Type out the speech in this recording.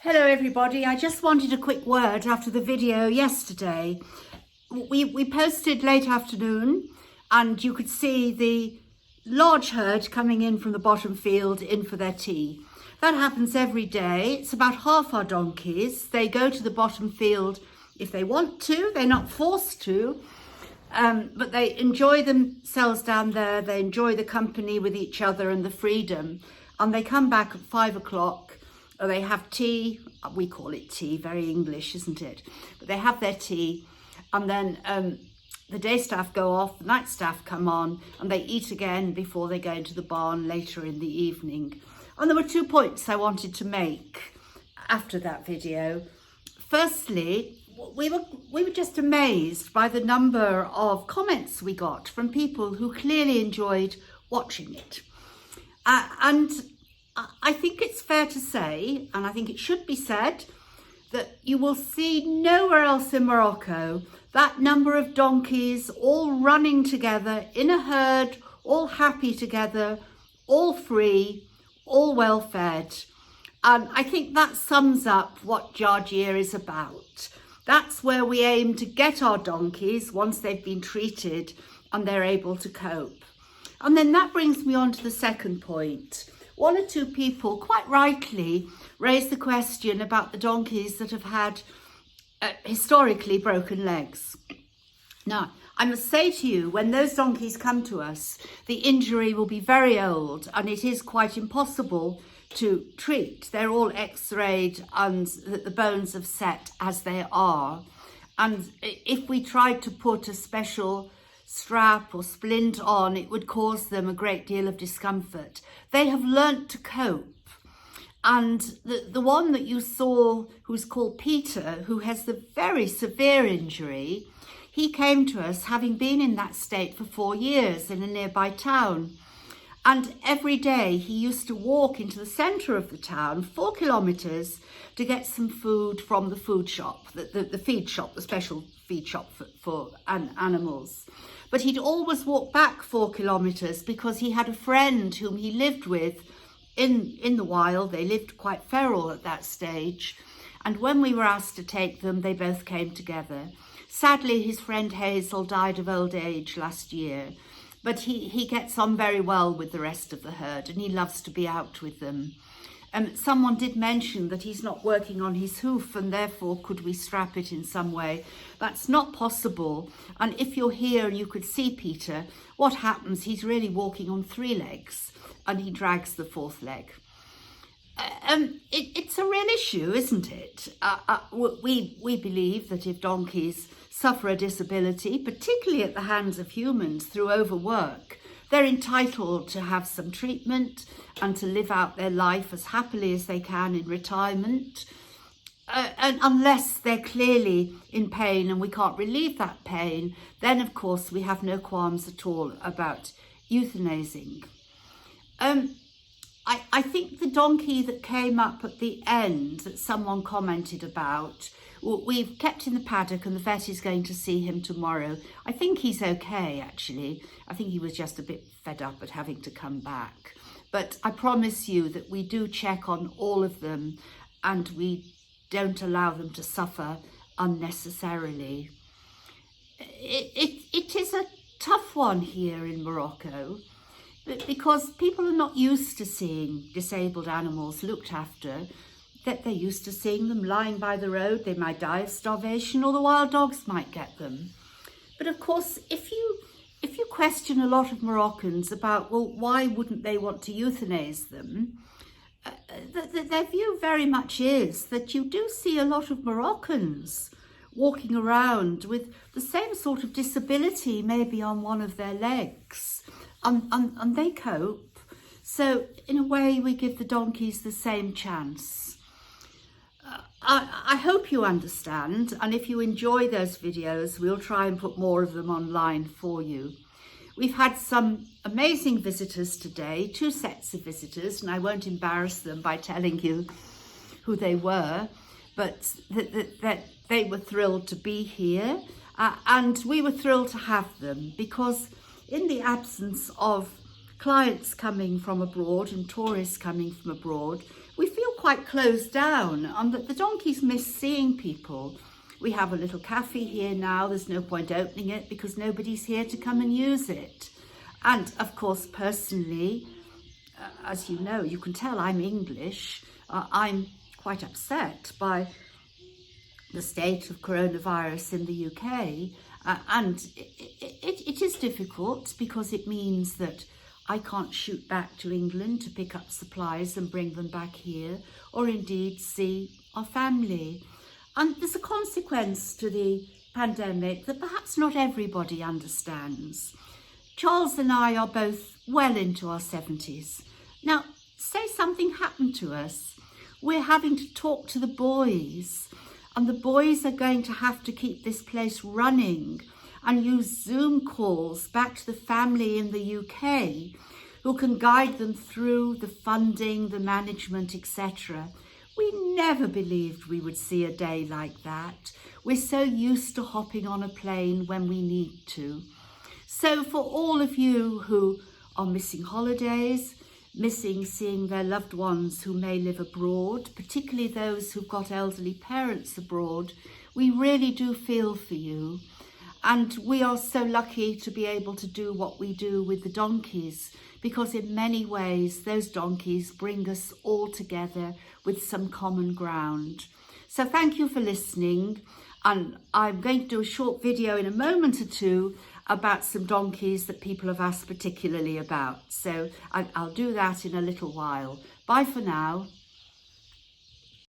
Hello everybody, I just wanted a quick word after the video yesterday. We posted late afternoon and you could see the large herd coming in from the bottom field in for their tea. That happens every day. It's about half our donkeys. They go to the bottom field if they want to, they're not forced to, but they enjoy themselves down there. They enjoy the company with each other and the freedom, and they come back at 5 o'clock. They have tea, we call it tea, very English, isn't it? But they have their tea, and then the day staff go off, the night staff come on, and they eat again before they go into the barn later in the evening. And there were 2 points I wanted to make after that video. Firstly, we were just amazed by the number of comments we got from people who clearly enjoyed watching it. And I think it's fair to say, and I think it should be said, that you will see nowhere else in Morocco that number of donkeys all running together in a herd, all happy together, all free, all well fed. And I think that sums up what Jardier is about. That's where we aim to get our donkeys once they've been treated and they're able to cope. And then that brings me on to the second point. 1 or 2 people quite rightly raised the question about the donkeys that have had historically broken legs. Now, I must say to you, when those donkeys come to us, the injury will be very old and it is quite impossible to treat. They're all x-rayed and the bones have set as they are. And if we tried to put a special strap or splint on, it would cause them a great deal of discomfort. They have learnt to cope. And the one that you saw, who's called Peter, who has the very severe injury, he came to us having been in that state for 4 years in a nearby town. And every day he used to walk into the centre of the town, 4 kilometres, to get some food from the food shop, the feed shop, the special feed shop for animals. But he'd always walk back 4 kilometres because he had a friend whom he lived with in the wild. They lived quite feral at that stage. And when we were asked to take them, they both came together. Sadly, his friend Hazel died of old age last year, but he gets on very well with the rest of the herd and he loves to be out with them. Someone did mention that he's not working on his hoof and therefore could we strap it in some way. That's not possible. And if you're here and you could see Peter, what happens? He's really walking on 3 legs and he drags the 4th leg. It's a real issue, isn't it? We believe that if donkeys suffer a disability, particularly at the hands of humans through overwork, they're entitled to have some treatment and to live out their life as happily as they can in retirement. And unless they're clearly in pain and we can't relieve that pain, then of course we have no qualms at all about euthanizing. I think the donkey that came up at the end that someone commented about, we've kept in the paddock and the vet is going to see him tomorrow. I think he's okay, actually. I think he was just a bit fed up at having to come back. But I promise you that we do check on all of them and we don't allow them to suffer unnecessarily. It is a tough one here in Morocco, because people are not used to seeing disabled animals looked after, that they're used to seeing them lying by the road. They might die of starvation or the wild dogs might get them. But of course, if you question a lot of Moroccans about, well, why wouldn't they want to euthanize them? Their view very much is that you do see a lot of Moroccans walking around with the same sort of disability, maybe on one of their legs, and they cope. So in a way, we give the donkeys the same chance. I hope you understand, and if you enjoy those videos, we'll try and put more of them online for you. We've had some amazing visitors today, 2 sets of visitors, and I won't embarrass them by telling you who they were, but that they were thrilled to be here, and we were thrilled to have them because in the absence of clients coming from abroad and tourists coming from abroad, we feel quite closed down, and the donkeys miss seeing people. We have a little cafe here now. There's no point opening it because nobody's here to come and use it. And of course, personally, as you know, you can tell I'm English. I'm quite upset by the state of coronavirus in the UK. And it is difficult because it means that I can't shoot back to England to pick up supplies and bring them back here, or indeed see our family. And there's a consequence to the pandemic that perhaps not everybody understands. Charles and I are both well into our 70s. Now, say something happened to us. We're having to talk to the boys, and the boys are going to have to keep this place running and use Zoom calls back to the family in the UK who can guide them through the funding, the management, etc. We never believed we would see a day like that. We're so used to hopping on a plane when we need to. So for all of you who are missing holidays, missing seeing their loved ones who may live abroad, particularly those who've got elderly parents abroad, we really do feel for you. And we are so lucky to be able to do what we do with the donkeys, because in many ways those donkeys bring us all together with some common ground. So thank you for listening, and I'm going to do a short video in a moment or two about some donkeys that people have asked particularly about. So I'll do that in a little while. Bye for now.